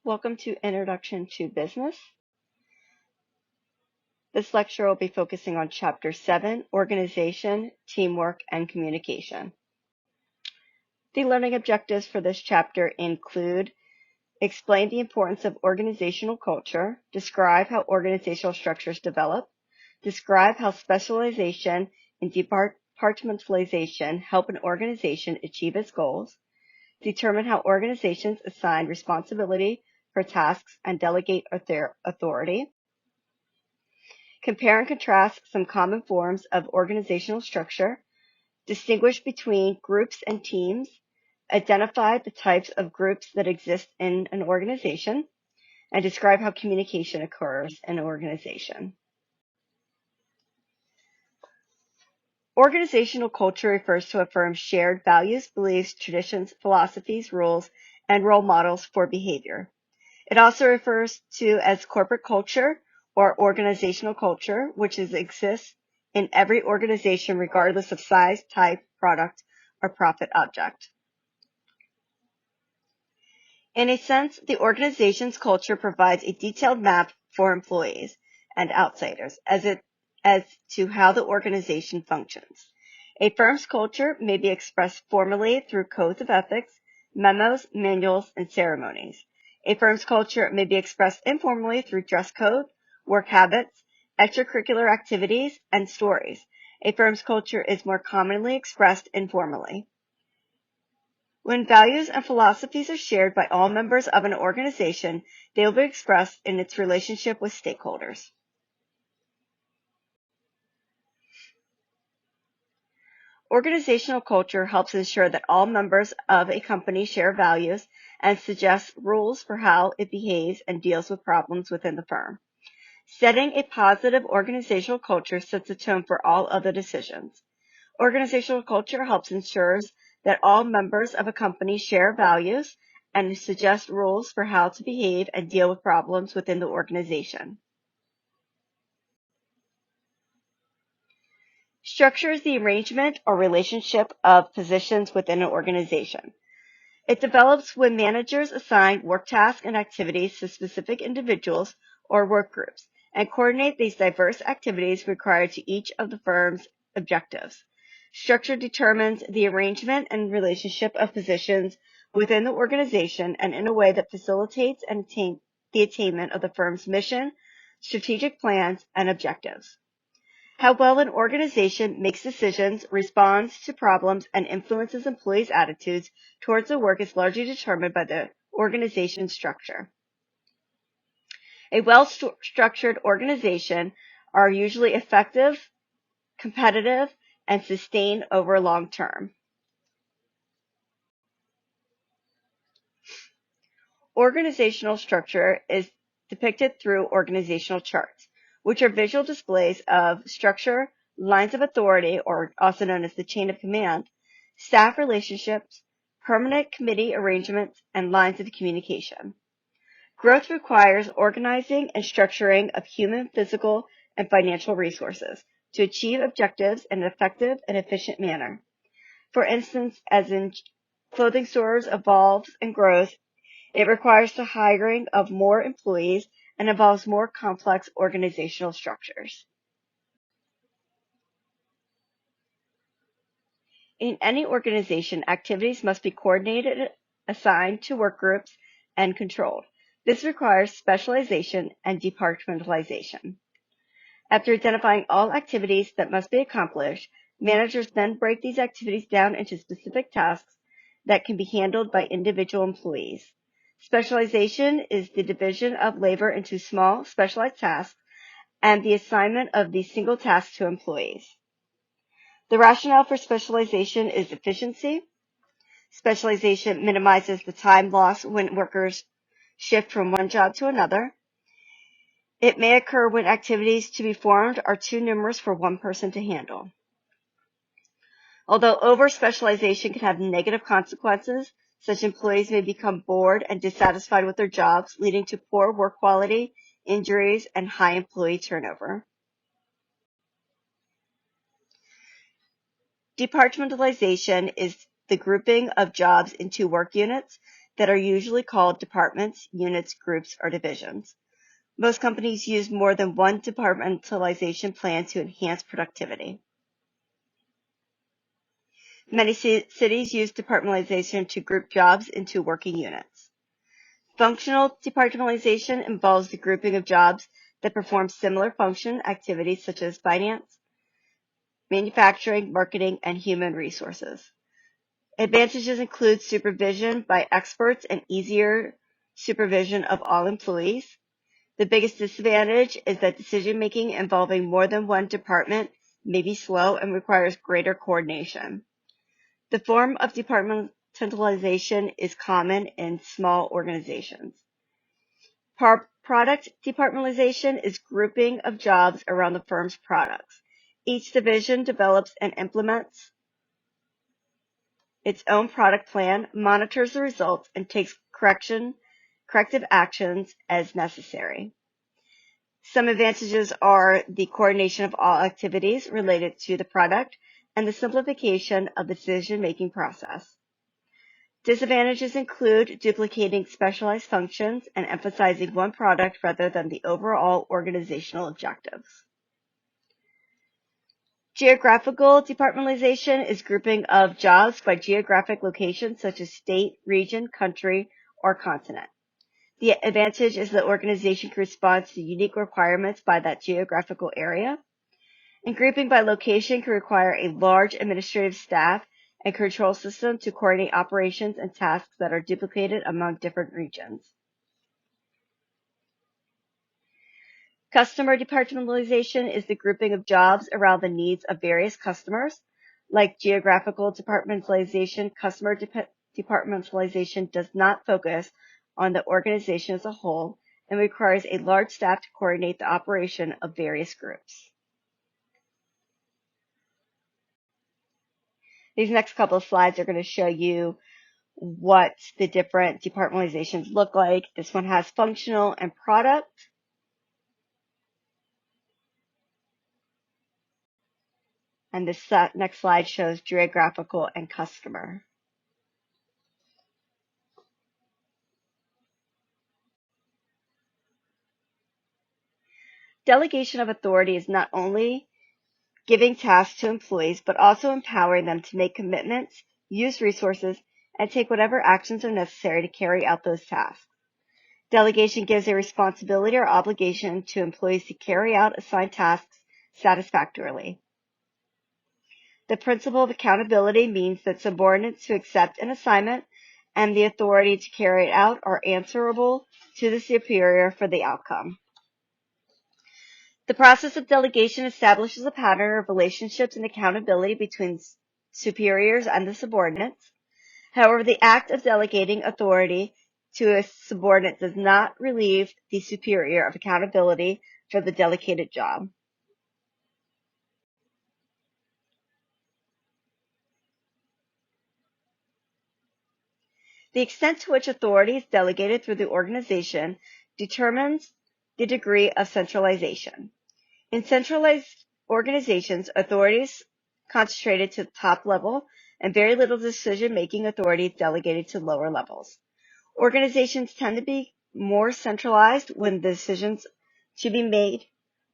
Welcome to Introduction to Business. This lecture will be focusing on Chapter 7, Organization, Teamwork, and Communication. The learning objectives for this chapter include explain the importance of organizational culture, describe how organizational structures develop, describe how specialization and departmentalization help an organization achieve its goals, determine how organizations assign responsibility for tasks and delegate authority, compare and contrast some common forms of organizational structure, distinguish between groups and teams, identify the types of groups that exist in an organization, and describe how communication occurs in an organization. Organizational culture refers to a firm's shared values, beliefs, traditions, philosophies, rules, and role models for behavior. It also refers to as corporate culture or organizational culture, which exists in every organization regardless of size, type, product, or profit object. In a sense, the organization's culture provides a detailed map for employees and outsiders as to how the organization functions. A firm's culture may be expressed formally through codes of ethics, memos, manuals, and ceremonies. A firm's culture may be expressed informally through dress code, work habits, extracurricular activities, and stories. A firm's culture is more commonly expressed informally. When values and philosophies are shared by all members of an organization, they will be expressed in its relationship with stakeholders. Organizational culture helps ensure that all members of a company share values and suggests rules for how it behaves and deals with problems within the firm. Setting a positive organizational culture sets the tone for all other decisions. Organizational culture helps ensure that all members of a company share values and suggest rules for how to behave and deal with problems within the organization. Structure is the arrangement or relationship of positions within an organization. It develops when managers assign work tasks and activities to specific individuals or work groups and coordinate these diverse activities required to each of the firm's objectives. Structure determines the arrangement and relationship of positions within the organization and in a way that facilitates the attainment of the firm's mission, strategic plans, and objectives. How well an organization makes decisions, responds to problems, and influences employees' attitudes towards the work is largely determined by the organization's structure. A well-structured organization are usually effective, competitive, and sustained over long term. Organizational structure is depicted through organizational charts, which are visual displays of structure, lines of authority, or also known as the chain of command, staff relationships, permanent committee arrangements, and lines of communication. Growth requires organizing and structuring of human, physical, and financial resources to achieve objectives in an effective and efficient manner. For instance, as in clothing stores evolves and grows, it requires the hiring of more employees and involves more complex organizational structures. In any organization, activities must be coordinated, assigned to work groups, and controlled. This requires specialization and departmentalization. After identifying all activities that must be accomplished, managers then break these activities down into specific tasks that can be handled by individual employees. Specialization is the division of labor into small, specialized tasks and the assignment of these single tasks to employees. The rationale for specialization is efficiency. Specialization minimizes the time lost when workers shift from one job to another. It may occur when activities to be performed are too numerous for one person to handle. Although over-specialization can have negative consequences, such employees may become bored and dissatisfied with their jobs, leading to poor work quality, injuries, and high employee turnover. Departmentalization is the grouping of jobs into work units. that are usually called departments, units, groups, or divisions. Most companies use more than one departmentalization plan to enhance productivity. Many cities use departmentalization to group jobs into working units. Functional departmentalization involves the grouping of jobs that perform similar function activities such as finance, manufacturing, marketing, and human resources. Advantages include supervision by experts and easier supervision of all employees. The biggest disadvantage is that decision-making involving more than one department may be slow and requires greater coordination. The form of departmentalization is common in small organizations. Product departmentalization is grouping of jobs around the firm's products. Each division develops and implements its own product plan, monitors the results, and takes corrective actions as necessary. Some advantages are the coordination of all activities related to the product and the simplification of the decision-making process. Disadvantages include duplicating specialized functions and emphasizing one product rather than the overall organizational objectives. Geographical departmentalization is grouping of jobs by geographic location such as state, region, country, or continent. The advantage is the organization can respond to unique requirements by that geographical area. And grouping by location can require a large administrative staff and control system to coordinate operations and tasks that are duplicated among different regions. Customer departmentalization is the grouping of jobs around the needs of various customers. Like geographical departmentalization, customer departmentalization does not focus on the organization as a whole and requires a large staff to coordinate the operation of various groups. These next couple of slides are going to show you what the different departmentalizations look like. This one has functional and product. And this next slide shows geographical and customer. Delegation of authority is not only giving tasks to employees, but also empowering them to make commitments, use resources, and take whatever actions are necessary to carry out those tasks. Delegation gives a responsibility or obligation to employees to carry out assigned tasks satisfactorily. The principle of accountability means that subordinates who accept an assignment and the authority to carry it out are answerable to the superior for the outcome. The process of delegation establishes a pattern of relationships and accountability between superiors and the subordinates. However, the act of delegating authority to a subordinate does not relieve the superior of accountability for the delegated job. The extent to which authority is delegated through the organization determines the degree of centralization. In centralized organizations, authority is concentrated to the top level and very little decision-making authority is delegated to lower levels. Organizations tend to be more centralized when the decisions to be made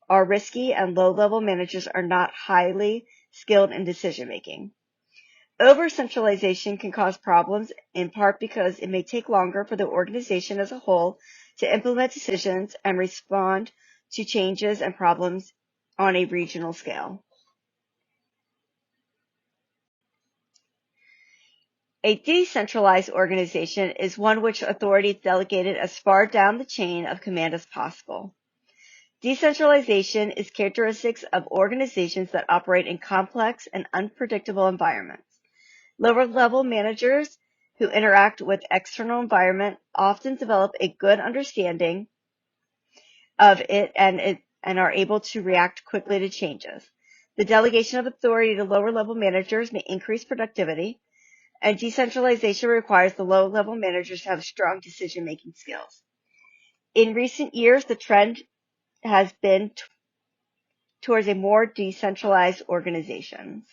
are risky and low-level managers are not highly skilled in decision-making. Over-centralization can cause problems in part because it may take longer for the organization as a whole to implement decisions and respond to changes and problems on a regional scale. A decentralized organization is one which authority is delegated as far down the chain of command as possible. Decentralization is characteristics of organizations that operate in complex and unpredictable environments. Lower-level managers who interact with external environment often develop a good understanding of it and are able to react quickly to changes. The delegation of authority to lower-level managers may increase productivity, and decentralization requires the low-level managers to have strong decision-making skills. In recent years, the trend has been towards a more decentralized organizations.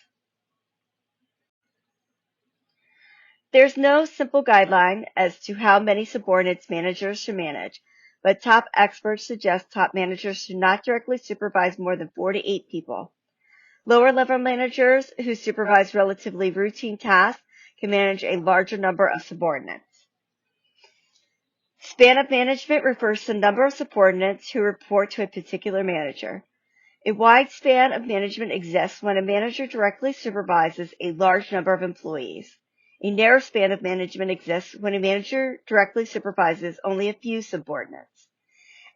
There's no simple guideline as to how many subordinates managers should manage, but top experts suggest top managers should not directly supervise more than 4 to 8 people. Lower level managers who supervise relatively routine tasks can manage a larger number of subordinates. Span of management refers to the number of subordinates who report to a particular manager. A wide span of management exists when a manager directly supervises a large number of employees. A narrow span of management exists when a manager directly supervises only a few subordinates.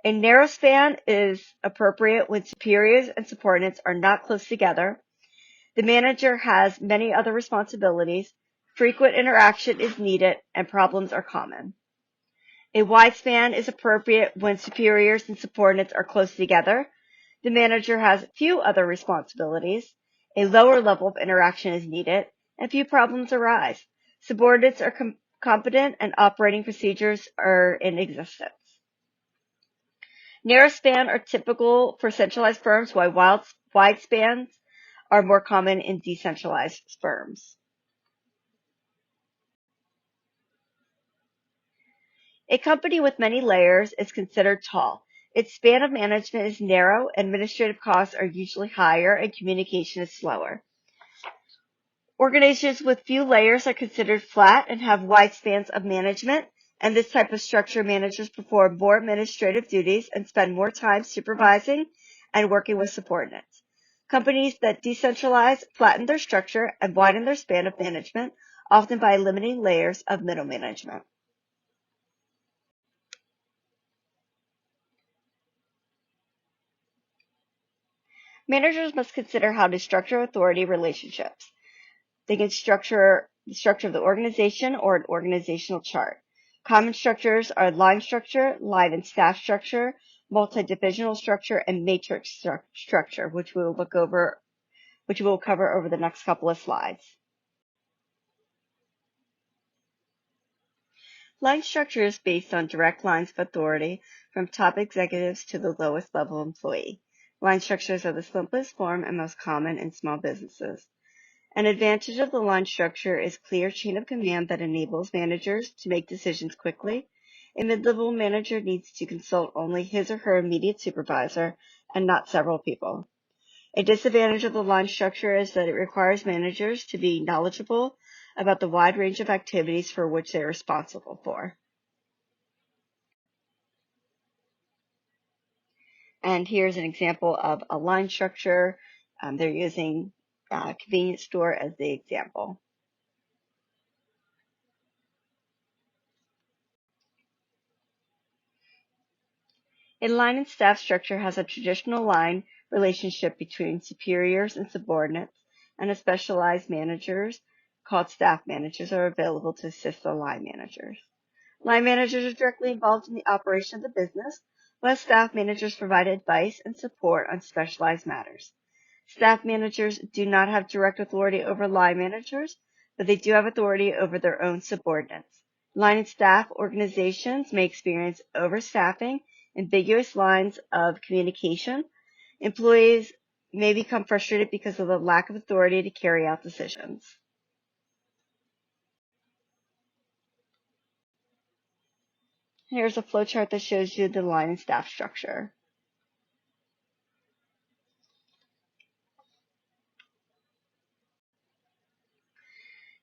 A narrow span is appropriate when superiors and subordinates are not close together. The manager has many other responsibilities, frequent interaction is needed, and problems are common. A wide span is appropriate when superiors and subordinates are close together. The manager has few other responsibilities. A lower level of interaction is needed, and few problems arise. Subordinates are competent and operating procedures are in existence. Narrow span are typical for centralized firms, while wide spans are more common in decentralized firms. A company with many layers is considered tall. Its span of management is narrow, administrative costs are usually higher, and communication is slower. Organizations with few layers are considered flat and have wide spans of management, and this type of structure managers perform more administrative duties and spend more time supervising and working with subordinates. Companies that decentralize flatten their structure and widen their span of management, often by eliminating layers of middle management. Managers must consider how to structure authority relationships. They can structure the structure of the organization or an organizational chart. Common structures are line structure, line and staff structure, multi-divisional structure, and matrix structure, which we will cover over the next couple of slides. Line structure is based on direct lines of authority from top executives to the lowest level employee. Line structures are the simplest form and most common in small businesses. An advantage of the line structure is clear chain of command that enables managers to make decisions quickly. A mid-level manager needs to consult only his or her immediate supervisor and not several people. A disadvantage of the line structure is that it requires managers to be knowledgeable about the wide range of activities for which they are responsible for. And here's an example of a line structure. They're using a convenience store as the example. A line and staff structure has a traditional line relationship between superiors and subordinates, and a specialized managers called staff managers are available to assist the line managers. Line managers are directly involved in the operation of the business, while staff managers provide advice and support on specialized matters. Staff managers do not have direct authority over line managers, but they do have authority over their own subordinates. Line and staff organizations may experience overstaffing, ambiguous lines of communication. Employees may become frustrated because of the lack of authority to carry out decisions. Here's a flowchart that shows you the line and staff structure.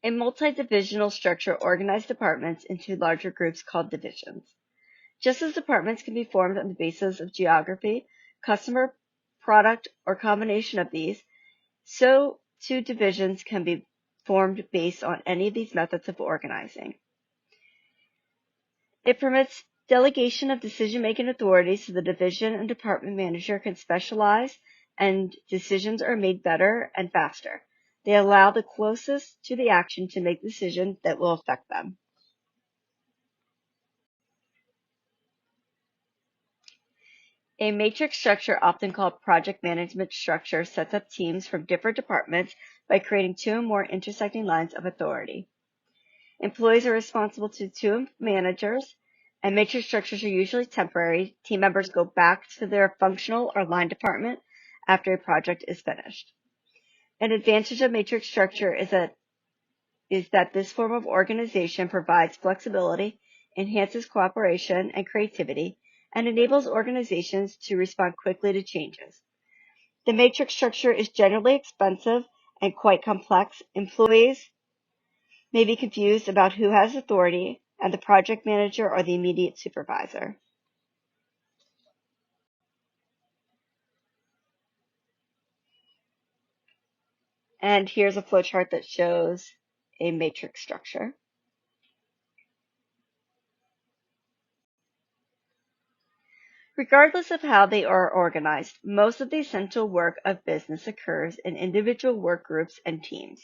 A multi-divisional structure organizes departments into larger groups called divisions. Just as departments can be formed on the basis of geography, customer, product, or combination of these, so too divisions can be formed based on any of these methods of organizing. It permits delegation of decision-making authorities so the division and department manager can specialize and decisions are made better and faster. They allow the closest to the action to make decisions that will affect them. A matrix structure, often called project management structure, sets up teams from different departments by creating two or more intersecting lines of authority. Employees are responsible to two managers, and matrix structures are usually temporary. Team members go back to their functional or line department after a project is finished. An advantage of matrix structure is that is that this form of organization provides flexibility, enhances cooperation and creativity, and enables organizations to respond quickly to changes. The matrix structure is generally expensive and quite complex. Employees may be confused about who has authority, and the project manager or the immediate supervisor. And here's a flowchart that shows a matrix structure. Regardless of how they are organized, most of the essential work of business occurs in individual work groups and teams.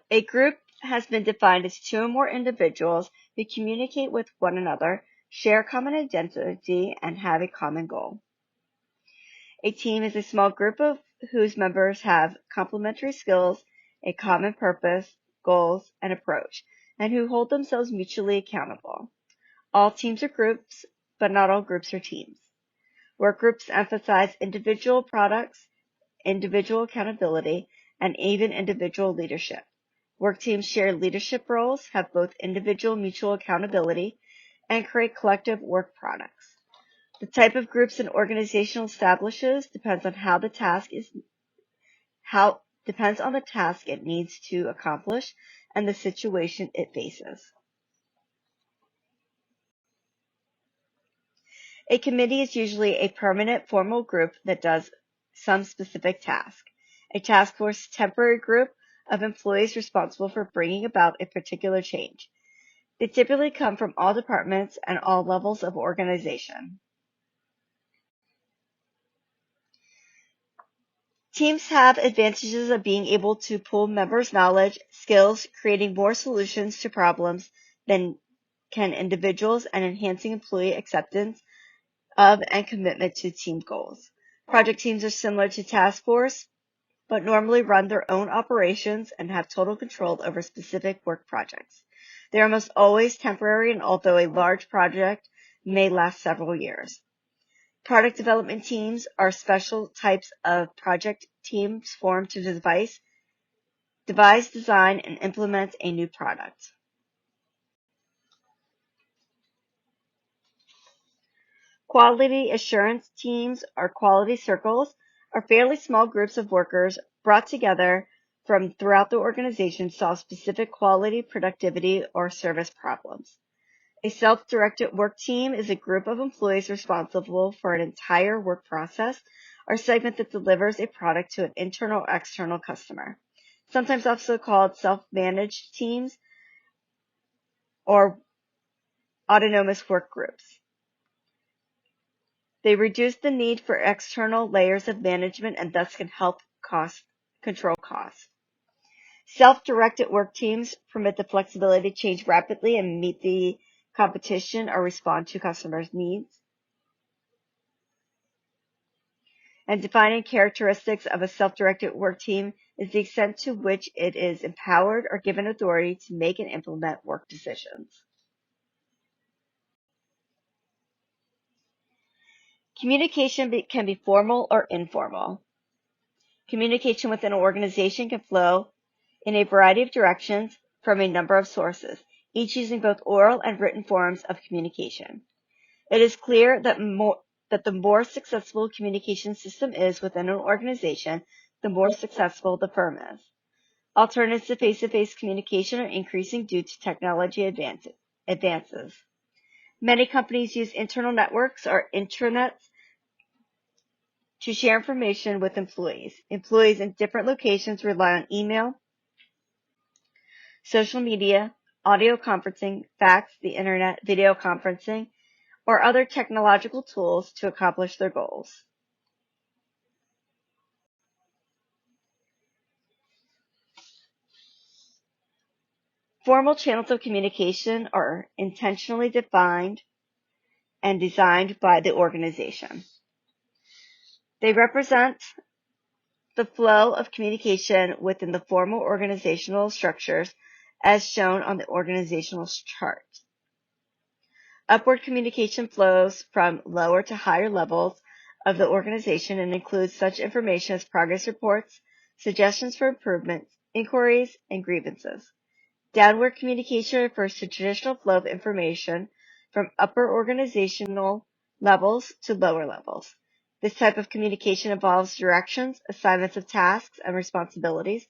A group has been defined as two or more individuals who communicate with one another, share a common identity, and have a common goal. A team is a small group of whose members have complementary skills, a common purpose, goals, and approach, and who hold themselves mutually accountable. All teams are groups, but not all groups are teams. Work groups emphasize individual products, individual accountability, and even individual leadership. Work teams share leadership roles, have both individual mutual accountability, and create collective work products. The type of groups an organization establishes depends on the task it needs to accomplish and the situation it faces. A committee is usually a permanent formal group that does some specific task. A task force is a temporary group of employees responsible for bringing about a particular change. They typically come from all departments and all levels of organization. Teams have advantages of being able to pool members' knowledge, skills, creating more solutions to problems than can individuals, and enhancing employee acceptance of and commitment to team goals. Project teams are similar to task force, but normally run their own operations and have total control over specific work projects. They are almost always temporary, and although a large project may last several years. Product development teams are special types of project teams formed to devise, design, and implement a new product. Quality assurance teams or quality circles are fairly small groups of workers brought together from throughout the organization to solve specific quality, productivity, or service problems. A self-directed work team is a group of employees responsible for an entire work process or segment that delivers a product to an internal or external customer, sometimes also called self-managed teams or autonomous work groups. They reduce the need for external layers of management and thus can help control costs. Self-directed work teams permit the flexibility to change rapidly and meet the competition or respond to customers' needs. And defining characteristics of a self-directed work team is the extent to which it is empowered or given authority to make and implement work decisions. Communication can be formal or informal. Communication within an organization can flow in a variety of directions from a number of sources, each using both oral and written forms of communication. It is clear that the more successful a communication system is within an organization, the more successful the firm is. Alternatives to face-to-face communication are increasing due to technology advances. Many companies use internal networks or intranets to share information with employees. Employees in different locations rely on email, social media, audio conferencing, fax, the internet, video conferencing, or other technological tools to accomplish their goals. Formal channels of communication are intentionally defined and designed by the organization. They represent the flow of communication within the formal organizational structures as shown on the organizational chart. Upward communication flows from lower to higher levels of the organization and includes such information as progress reports, suggestions for improvements, inquiries, and grievances. Downward communication refers to traditional flow of information from upper organizational levels to lower levels. This type of communication involves directions, assignments of tasks and responsibilities,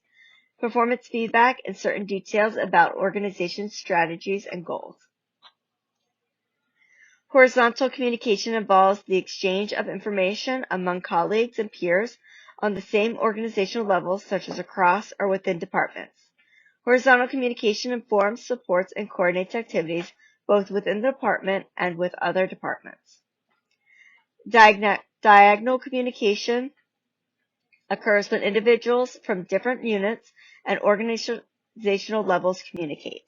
performance feedback, and certain details about organization strategies and goals. Horizontal communication involves the exchange of information among colleagues and peers on the same organizational levels, such as across or within departments. Horizontal communication informs, supports, and coordinates activities both within the department and with other departments. Diagonal communication occurs when individuals from different units and organizational levels communicate.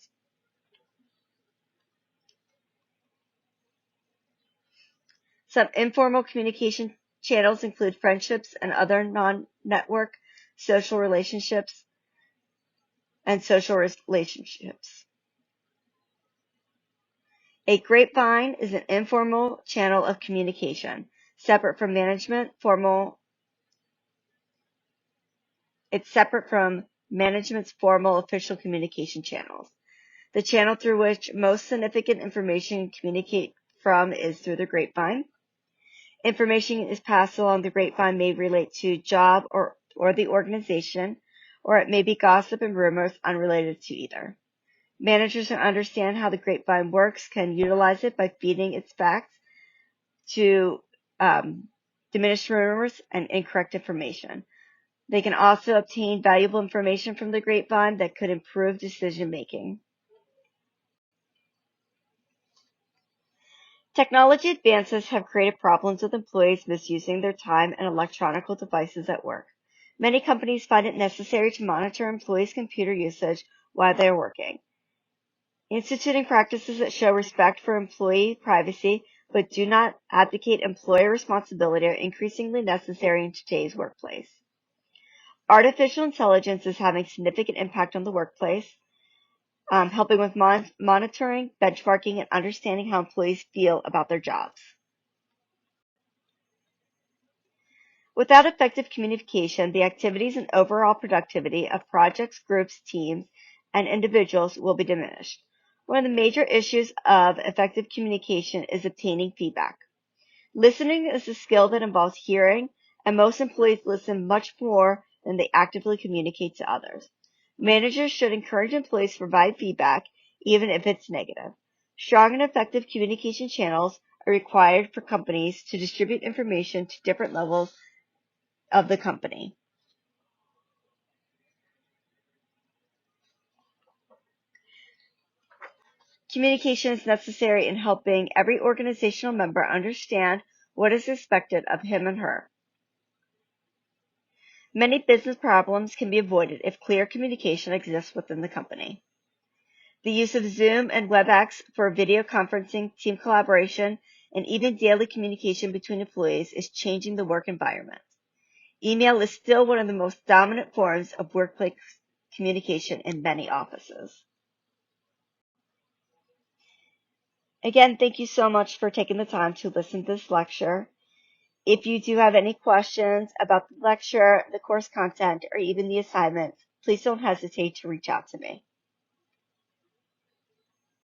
Some informal communication channels include friendships and other non-network social relationships and social relationships. A grapevine is an informal channel of communication, separate from management's formal official communication channels. The channel through which most significant information communicate from is through the grapevine. Information is passed along the grapevine may relate to job or the organization, or it may be gossip and rumors unrelated to either. Managers who understand how the grapevine works can utilize it by feeding its facts to diminish rumors and incorrect information. They can also obtain valuable information from the grapevine that could improve decision making. Technology advances have created problems with employees misusing their time and electronic devices at work. Many companies find it necessary to monitor employees' computer usage while they are working. Instituting practices that show respect for employee privacy but do not abdicate employer responsibility are increasingly necessary in today's workplace. Artificial intelligence is having significant impact on the workplace, helping with monitoring, benchmarking, and understanding how employees feel about their jobs. Without effective communication, the activities and overall productivity of projects, groups, teams, and individuals will be diminished. One of the major issues of effective communication is obtaining feedback. Listening is a skill that involves hearing, and most employees listen much more than they actively communicate to others. Managers should encourage employees to provide feedback, even if it's negative. Strong and effective communication channels are required for companies to distribute information to different levels of the company. Communication is necessary in helping every organizational member understand what is expected of him and her. Many business problems can be avoided if clear communication exists within the company. The use of Zoom and WebEx for video conferencing, team collaboration, and even daily communication between employees is changing the work environment. Email is still one of the most dominant forms of workplace communication in many offices. Again, thank you so much for taking the time to listen to this lecture. If you do have any questions about the lecture, the course content, or even the assignments, please don't hesitate to reach out to me.